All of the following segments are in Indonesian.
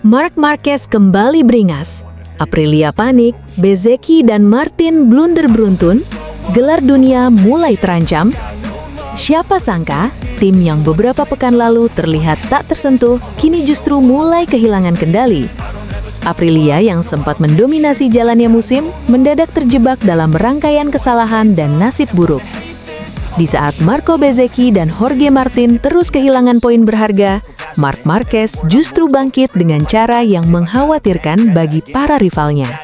Marc Marquez kembali beringas. Aprilia panik, Bezzecchi dan Martin blunder beruntun, gelar dunia mulai terancam. Siapa sangka, tim yang beberapa pekan lalu terlihat tak tersentuh, kini justru mulai kehilangan kendali. Aprilia yang sempat mendominasi jalannya musim, mendadak terjebak dalam rangkaian kesalahan dan nasib buruk. Di saat Marco Bezzecchi dan Jorge Martin terus kehilangan poin berharga, Marc Marquez justru bangkit dengan cara yang mengkhawatirkan bagi para rivalnya.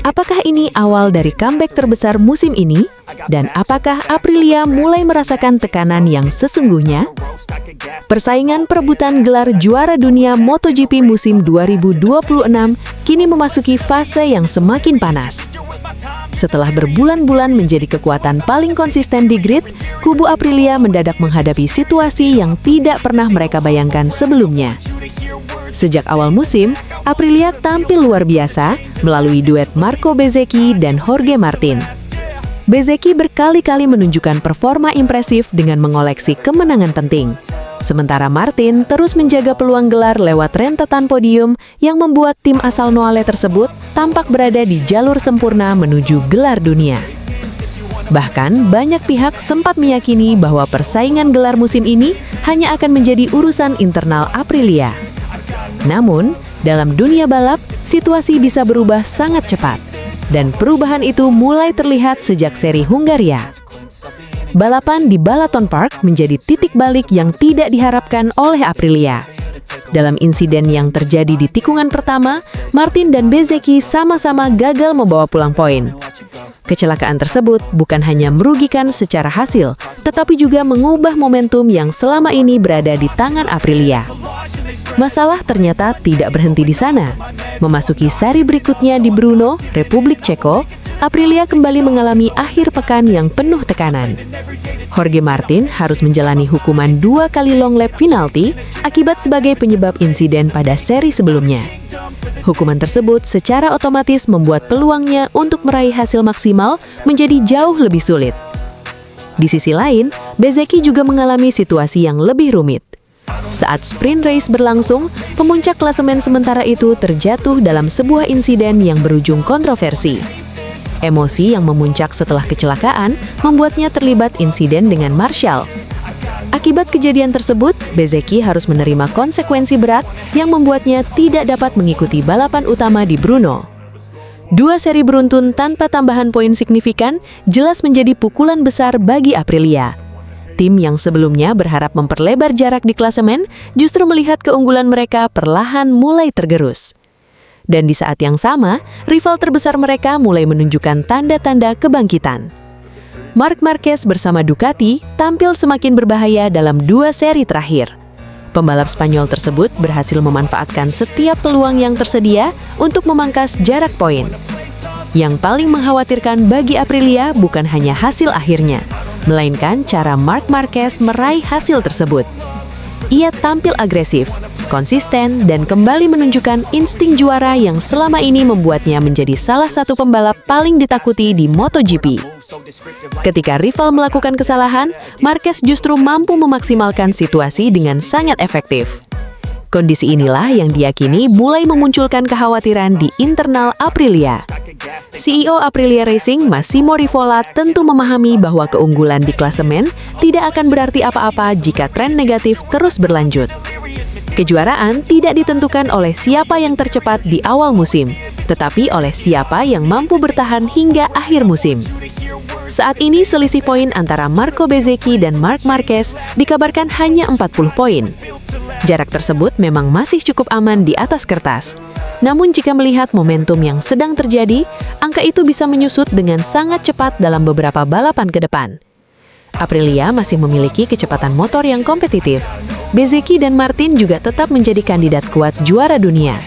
Apakah ini awal dari comeback terbesar musim ini? Dan apakah Aprilia mulai merasakan tekanan yang sesungguhnya? Persaingan perebutan gelar juara dunia MotoGP musim 2026 kini memasuki fase yang semakin panas. Setelah berbulan-bulan menjadi kekuatan paling konsisten di grid, kubu Aprilia mendadak menghadapi situasi yang tidak pernah mereka bayangkan sebelumnya. Sejak awal musim, Aprilia tampil luar biasa melalui duet Marco Bezzecchi dan Jorge Martin. Bezzecchi berkali-kali menunjukkan performa impresif dengan mengoleksi kemenangan penting. Sementara Martin terus menjaga peluang gelar lewat rentetan podium yang membuat tim asal Noale tersebut tampak berada di jalur sempurna menuju gelar dunia. Bahkan, banyak pihak sempat meyakini bahwa persaingan gelar musim ini hanya akan menjadi urusan internal Aprilia. Namun, dalam dunia balap, situasi bisa berubah sangat cepat. Dan perubahan itu mulai terlihat sejak seri Hungaria. Balapan di Balaton Park menjadi titik balik yang tidak diharapkan oleh Aprilia. Dalam insiden yang terjadi di tikungan pertama, Martin dan Bezzecchi sama-sama gagal membawa pulang poin. Kecelakaan tersebut bukan hanya merugikan secara hasil, tetapi juga mengubah momentum yang selama ini berada di tangan Aprilia. Masalah ternyata tidak berhenti di sana. Memasuki seri berikutnya di Brno, Republik Ceko, Aprilia kembali mengalami akhir pekan yang penuh tekanan. Jorge Martin harus menjalani hukuman 2 kali long lap penalti akibat sebagai penyebab insiden pada seri sebelumnya. Hukuman tersebut secara otomatis membuat peluangnya untuk meraih hasil maksimal menjadi jauh lebih sulit. Di sisi lain, Bezzecchi juga mengalami situasi yang lebih rumit. Saat sprint race berlangsung, pemuncak klasemen sementara itu terjatuh dalam sebuah insiden yang berujung kontroversi. Emosi yang memuncak setelah kecelakaan membuatnya terlibat insiden dengan Marshall. Akibat kejadian tersebut, Bezzecchi harus menerima konsekuensi berat yang membuatnya tidak dapat mengikuti balapan utama di Brno. 2 seri beruntun tanpa tambahan poin signifikan jelas menjadi pukulan besar bagi Aprilia. Tim yang sebelumnya berharap memperlebar jarak di klasemen justru melihat keunggulan mereka perlahan mulai tergerus. Dan di saat yang sama, rival terbesar mereka mulai menunjukkan tanda-tanda kebangkitan. Marc Marquez bersama Ducati tampil semakin berbahaya dalam 2 seri terakhir. Pembalap Spanyol tersebut berhasil memanfaatkan setiap peluang yang tersedia untuk memangkas jarak poin. Yang paling mengkhawatirkan bagi Aprilia bukan hanya hasil akhirnya, melainkan cara Marc Marquez meraih hasil tersebut. Ia tampil agresif, konsisten, dan kembali menunjukkan insting juara yang selama ini membuatnya menjadi salah satu pembalap paling ditakuti di MotoGP. Ketika rival melakukan kesalahan, Marquez justru mampu memaksimalkan situasi dengan sangat efektif. Kondisi inilah yang diyakini mulai memunculkan kekhawatiran di internal Aprilia. CEO Aprilia Racing, Massimo Rivola, tentu memahami bahwa keunggulan di klasemen tidak akan berarti apa-apa jika tren negatif terus berlanjut. Kejuaraan tidak ditentukan oleh siapa yang tercepat di awal musim, tetapi oleh siapa yang mampu bertahan hingga akhir musim. Saat ini selisih poin antara Marco Bezzecchi dan Marc Marquez dikabarkan hanya 40 poin. Jarak tersebut memang masih cukup aman di atas kertas. Namun jika melihat momentum yang sedang terjadi, angka itu bisa menyusut dengan sangat cepat dalam beberapa balapan ke depan. Aprilia masih memiliki kecepatan motor yang kompetitif. Bezzecchi dan Martin juga tetap menjadi kandidat kuat juara dunia.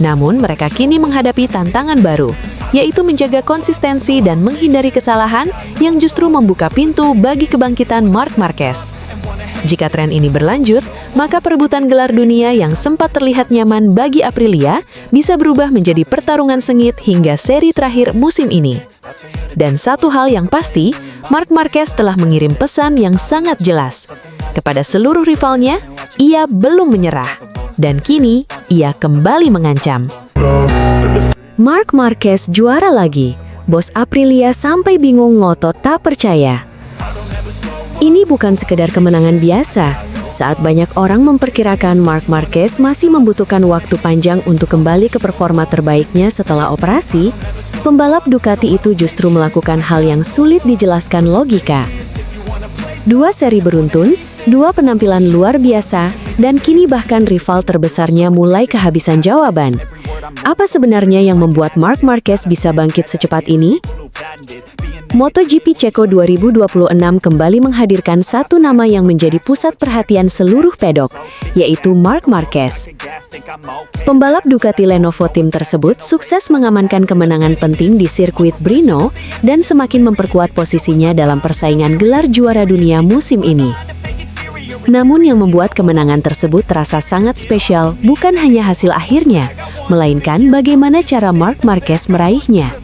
Namun mereka kini menghadapi tantangan baru, yaitu menjaga konsistensi dan menghindari kesalahan yang justru membuka pintu bagi kebangkitan Marc Marquez. Jika tren ini berlanjut, maka perebutan gelar dunia yang sempat terlihat nyaman bagi Aprilia bisa berubah menjadi pertarungan sengit hingga seri terakhir musim ini. Dan satu hal yang pasti, Marc Marquez telah mengirim pesan yang sangat jelas. Kepada seluruh rivalnya, ia belum menyerah. Dan kini, ia kembali mengancam. Marc Marquez juara lagi. Bos Aprilia sampai bingung ngotot tak percaya. Ini bukan sekedar kemenangan biasa. Saat banyak orang memperkirakan Marc Marquez masih membutuhkan waktu panjang untuk kembali ke performa terbaiknya setelah operasi, pembalap Ducati itu justru melakukan hal yang sulit dijelaskan logika. 2 seri beruntun, 2 penampilan luar biasa, dan kini bahkan rival terbesarnya mulai kehabisan jawaban. Apa sebenarnya yang membuat Marc Marquez bisa bangkit secepat ini? MotoGP Ceko 2026 kembali menghadirkan satu nama yang menjadi pusat perhatian seluruh pedok, yaitu Marc Marquez. Pembalap Ducati Lenovo Team tersebut sukses mengamankan kemenangan penting di sirkuit Brno dan semakin memperkuat posisinya dalam persaingan gelar juara dunia musim ini. Namun yang membuat kemenangan tersebut terasa sangat spesial bukan hanya hasil akhirnya, melainkan bagaimana cara Marc Marquez meraihnya.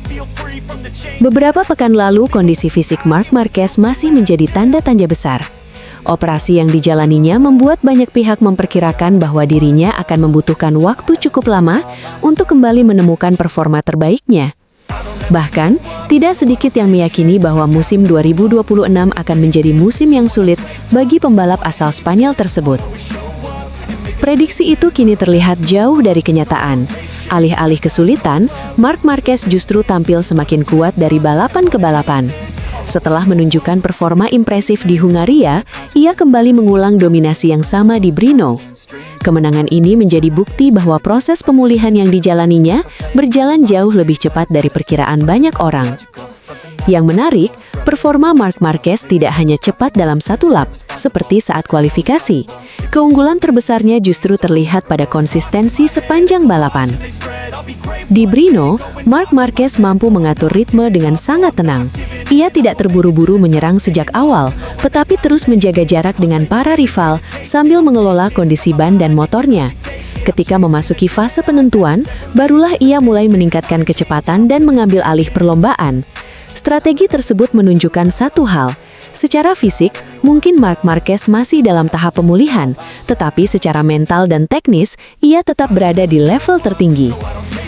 Beberapa pekan lalu, kondisi fisik Marc Marquez masih menjadi tanda tanya besar. Operasi yang dijalaninya membuat banyak pihak memperkirakan bahwa dirinya akan membutuhkan waktu cukup lama untuk kembali menemukan performa terbaiknya. Bahkan, tidak sedikit yang meyakini bahwa musim 2026 akan menjadi musim yang sulit bagi pembalap asal Spanyol tersebut. Prediksi itu kini terlihat jauh dari kenyataan. Alih-alih kesulitan, Marc Marquez justru tampil semakin kuat dari balapan ke balapan. Setelah menunjukkan performa impresif di Hungaria, ia kembali mengulang dominasi yang sama di Brno. Kemenangan ini menjadi bukti bahwa proses pemulihan yang dijalaninya berjalan jauh lebih cepat dari perkiraan banyak orang. Yang menarik, performa Marc Marquez tidak hanya cepat dalam satu lap, seperti saat kualifikasi. Keunggulan terbesarnya justru terlihat pada konsistensi sepanjang balapan. Di Brno, Marc Marquez mampu mengatur ritme dengan sangat tenang. Ia tidak terburu-buru menyerang sejak awal, tetapi terus menjaga jarak dengan para rival sambil mengelola kondisi ban dan motornya. Ketika memasuki fase penentuan, barulah ia mulai meningkatkan kecepatan dan mengambil alih perlombaan. Strategi tersebut menunjukkan satu hal. Secara fisik, mungkin Marc Marquez masih dalam tahap pemulihan, tetapi secara mental dan teknis, ia tetap berada di level tertinggi.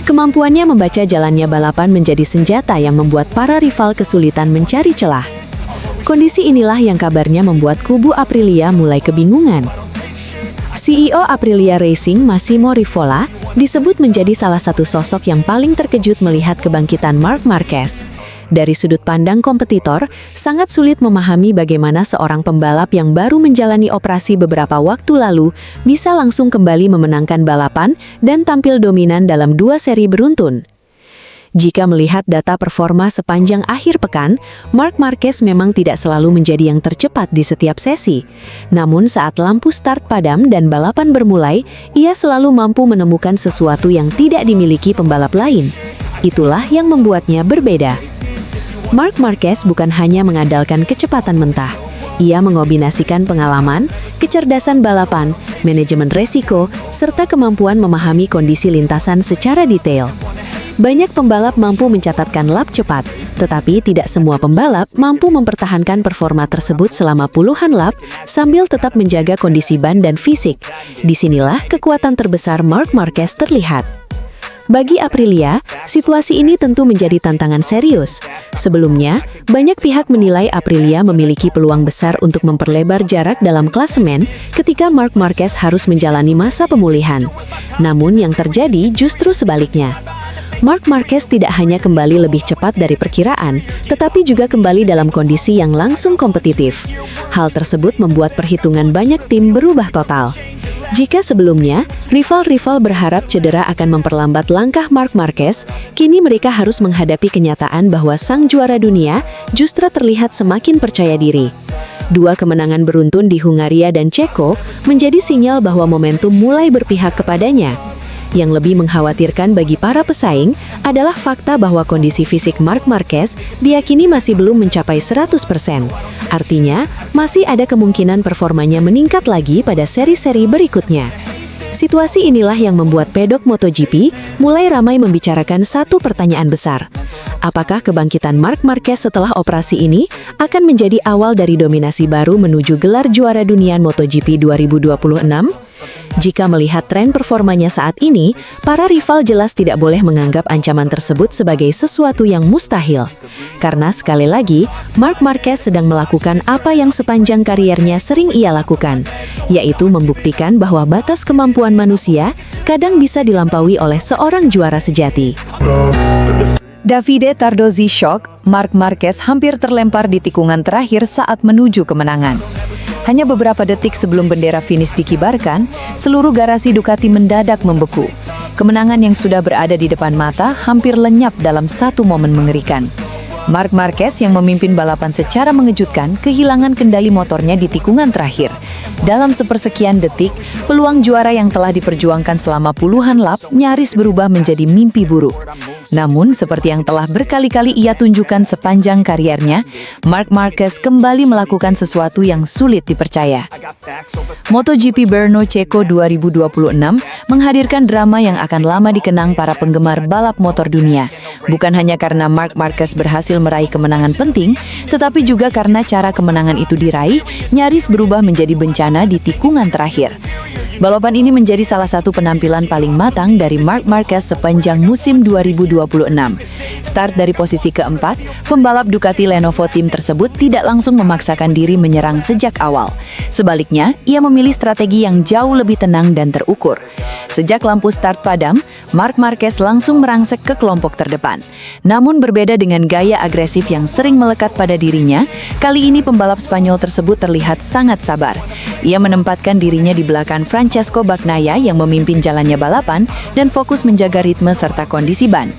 Kemampuannya membaca jalannya balapan menjadi senjata yang membuat para rival kesulitan mencari celah. Kondisi inilah yang kabarnya membuat kubu Aprilia mulai kebingungan. CEO Aprilia Racing Massimo Rivola disebut menjadi salah satu sosok yang paling terkejut melihat kebangkitan Marc Marquez. Dari sudut pandang kompetitor, sangat sulit memahami bagaimana seorang pembalap yang baru menjalani operasi beberapa waktu lalu bisa langsung kembali memenangkan balapan dan tampil dominan dalam 2 seri beruntun. Jika melihat data performa sepanjang akhir pekan, Marc Marquez memang tidak selalu menjadi yang tercepat di setiap sesi. Namun saat lampu start padam dan balapan bermulai, ia selalu mampu menemukan sesuatu yang tidak dimiliki pembalap lain. Itulah yang membuatnya berbeda. Marc Marquez bukan hanya mengandalkan kecepatan mentah. Ia mengombinasikan pengalaman, kecerdasan balapan, manajemen resiko, serta kemampuan memahami kondisi lintasan secara detail. Banyak pembalap mampu mencatatkan lap cepat, tetapi tidak semua pembalap mampu mempertahankan performa tersebut selama puluhan lap sambil tetap menjaga kondisi ban dan fisik. Disinilah kekuatan terbesar Marc Marquez terlihat. Bagi Aprilia, situasi ini tentu menjadi tantangan serius. Sebelumnya, banyak pihak menilai Aprilia memiliki peluang besar untuk memperlebar jarak dalam klasemen ketika Marc Marquez harus menjalani masa pemulihan. Namun yang terjadi justru sebaliknya. Marc Marquez tidak hanya kembali lebih cepat dari perkiraan, tetapi juga kembali dalam kondisi yang langsung kompetitif. Hal tersebut membuat perhitungan banyak tim berubah total. Jika sebelumnya, rival-rival berharap cedera akan memperlambat langkah Marc Marquez, kini mereka harus menghadapi kenyataan bahwa sang juara dunia justru terlihat semakin percaya diri. 2 kemenangan beruntun di Hungaria dan Ceko menjadi sinyal bahwa momentum mulai berpihak kepadanya. Yang lebih mengkhawatirkan bagi para pesaing adalah fakta bahwa kondisi fisik Marc Marquez diyakini masih belum mencapai 100%. Artinya, masih ada kemungkinan performanya meningkat lagi pada seri-seri berikutnya. Situasi inilah yang membuat pedok MotoGP mulai ramai membicarakan satu pertanyaan besar. Apakah kebangkitan Marc Marquez setelah operasi ini akan menjadi awal dari dominasi baru menuju gelar juara dunia MotoGP 2026? Jika melihat tren performanya saat ini, para rival jelas tidak boleh menganggap ancaman tersebut sebagai sesuatu yang mustahil. Karena sekali lagi, Marc Marquez sedang melakukan apa yang sepanjang kariernya sering ia lakukan, yaitu membuktikan bahwa batas kemampuan manusia kadang bisa dilampaui oleh seorang juara sejati. Davide Tardozzi shock, Marc Marquez hampir terlempar di tikungan terakhir saat menuju kemenangan. Hanya beberapa detik sebelum bendera finish dikibarkan, seluruh garasi Ducati mendadak membeku. Kemenangan yang sudah berada di depan mata hampir lenyap dalam satu momen mengerikan. Marc Marquez yang memimpin balapan secara mengejutkan kehilangan kendali motornya di tikungan terakhir. Dalam sepersekian detik, peluang juara yang telah diperjuangkan selama puluhan lap nyaris berubah menjadi mimpi buruk. Namun, seperti yang telah berkali-kali ia tunjukkan sepanjang kariernya, Marc Marquez kembali melakukan sesuatu yang sulit dipercaya. MotoGP Brno Ceko 2026 menghadirkan drama yang akan lama dikenang para penggemar balap motor dunia. Bukan hanya karena Marc Marquez berhasil meraih kemenangan penting, tetapi juga karena cara kemenangan itu diraih nyaris berubah menjadi bencana di tikungan terakhir. Balapan ini menjadi salah satu penampilan paling matang dari Marc Marquez sepanjang musim 2026. Start dari posisi keempat, pembalap Ducati Lenovo Team tersebut tidak langsung memaksakan diri menyerang sejak awal. Sebaliknya, ia memilih strategi yang jauh lebih tenang dan terukur. Sejak lampu start padam, Marc Marquez langsung merangsek ke kelompok terdepan. Namun berbeda dengan gaya agresif yang sering melekat pada dirinya, kali ini pembalap Spanyol tersebut terlihat sangat sabar. Ia menempatkan dirinya di belakang Francesco Bagnaia yang memimpin jalannya balapan dan fokus menjaga ritme serta kondisi ban.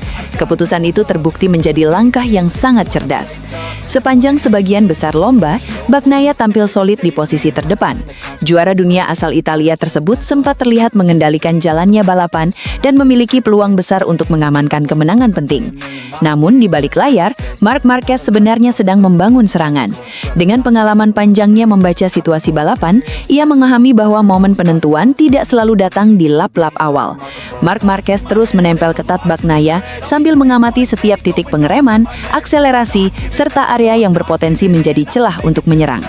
Keputusan itu terbukti menjadi langkah yang sangat cerdas. Sepanjang sebagian besar lomba, Bagnaia tampil solid di posisi terdepan. Juara dunia asal Italia tersebut sempat terlihat mengendalikan jalannya balapan dan memiliki peluang besar untuk mengamankan kemenangan penting. Namun di balik layar, Marc Marquez sebenarnya sedang membangun serangan. Dengan pengalaman panjangnya membaca situasi balapan, ia memahami bahwa momen penentuan tidak selalu datang di lap-lap awal. Marc Marquez terus menempel ketat Bagnaia sambil mengamati setiap titik pengereman, akselerasi, serta area yang berpotensi menjadi celah untuk menyerang.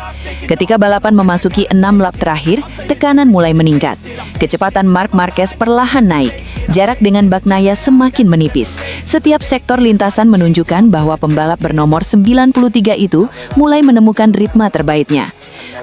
Ketika balapan memasuki 6 lap terakhir, tekanan mulai meningkat. Kecepatan Marc Marquez perlahan naik. Jarak dengan Bagnaia semakin menipis. Setiap sektor lintasan menunjukkan bahwa pembalap bernomor 93 itu mulai menemukan ritme terbaiknya.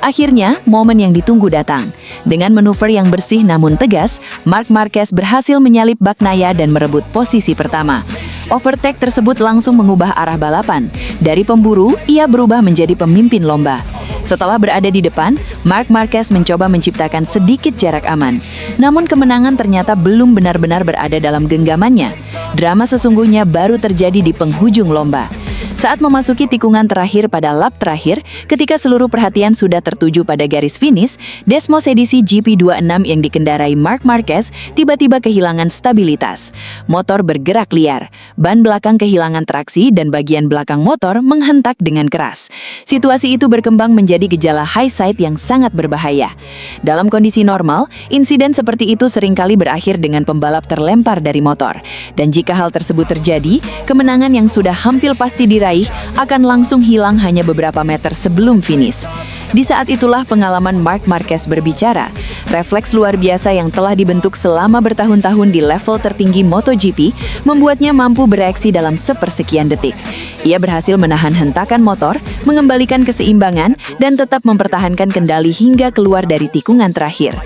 Akhirnya, momen yang ditunggu datang. Dengan manuver yang bersih namun tegas, Marc Marquez berhasil menyalip Bagnaia dan merebut posisi pertama. Overtake tersebut langsung mengubah arah balapan. Dari pemburu, ia berubah menjadi pemimpin lomba. Setelah berada di depan, Marc Marquez mencoba menciptakan sedikit jarak aman. Namun kemenangan ternyata belum benar-benar berada dalam genggamannya. Drama sesungguhnya baru terjadi di penghujung lomba. Saat memasuki tikungan terakhir pada lap terakhir, ketika seluruh perhatian sudah tertuju pada garis finish, Desmos edisi GP26 yang dikendarai Marc Marquez tiba-tiba kehilangan stabilitas. Motor bergerak liar, ban belakang kehilangan traksi dan bagian belakang motor menghentak dengan keras. Situasi itu berkembang menjadi gejala high side yang sangat berbahaya. Dalam kondisi normal, insiden seperti itu seringkali berakhir dengan pembalap terlempar dari motor. Dan jika hal tersebut terjadi, kemenangan yang sudah hampir pasti diraih akan langsung hilang hanya beberapa meter sebelum finish. Di saat itulah pengalaman Marc Marquez berbicara. Refleks luar biasa yang telah dibentuk selama bertahun-tahun di level tertinggi MotoGP membuatnya mampu bereaksi dalam sepersekian detik. Ia berhasil menahan hentakan motor, mengembalikan keseimbangan, dan tetap mempertahankan kendali hingga keluar dari tikungan terakhir.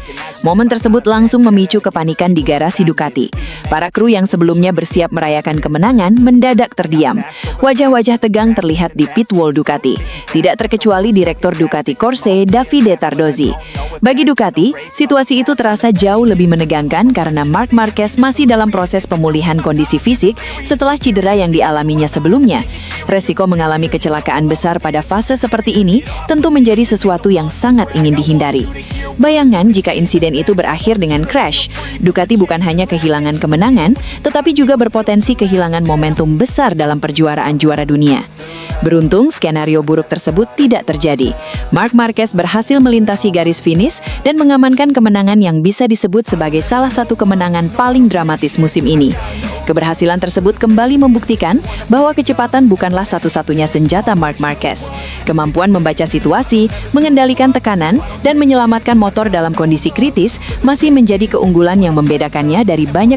Momen tersebut langsung memicu kepanikan di garasi Ducati. Para kru yang sebelumnya bersiap merayakan kemenangan mendadak terdiam. Wajah-wajah tegang terlihat di pit wall Ducati. Tidak terkecuali Direktur Ducati Corse, Davide Tardozzi. Bagi Ducati, situasi itu terasa jauh lebih menegangkan karena Marc Marquez masih dalam proses pemulihan kondisi fisik setelah cedera yang dialaminya sebelumnya. Resiko mengalami kecelakaan besar pada fase seperti ini tentu menjadi sesuatu yang sangat ingin dihindari. Bayangkan jika insiden itu berakhir dengan crash. Ducati bukan hanya kehilangan kemenangan, tetapi juga berpotensi kehilangan momentum besar dalam perjuaraan juara dunia. Beruntung, skenario buruk tersebut tidak terjadi. Marc Marquez berhasil melintasi garis finish dan mengamankan kemenangan yang bisa disebut sebagai salah satu kemenangan paling dramatis musim ini. Keberhasilan tersebut kembali membuktikan bahwa kecepatan bukanlah satu-satunya senjata Marc Marquez. Kemampuan membaca situasi, mengendalikan tekanan, dan menyelamatkan motor dalam kondisi kritis masih menjadi keunggulan yang membedakannya dari banyak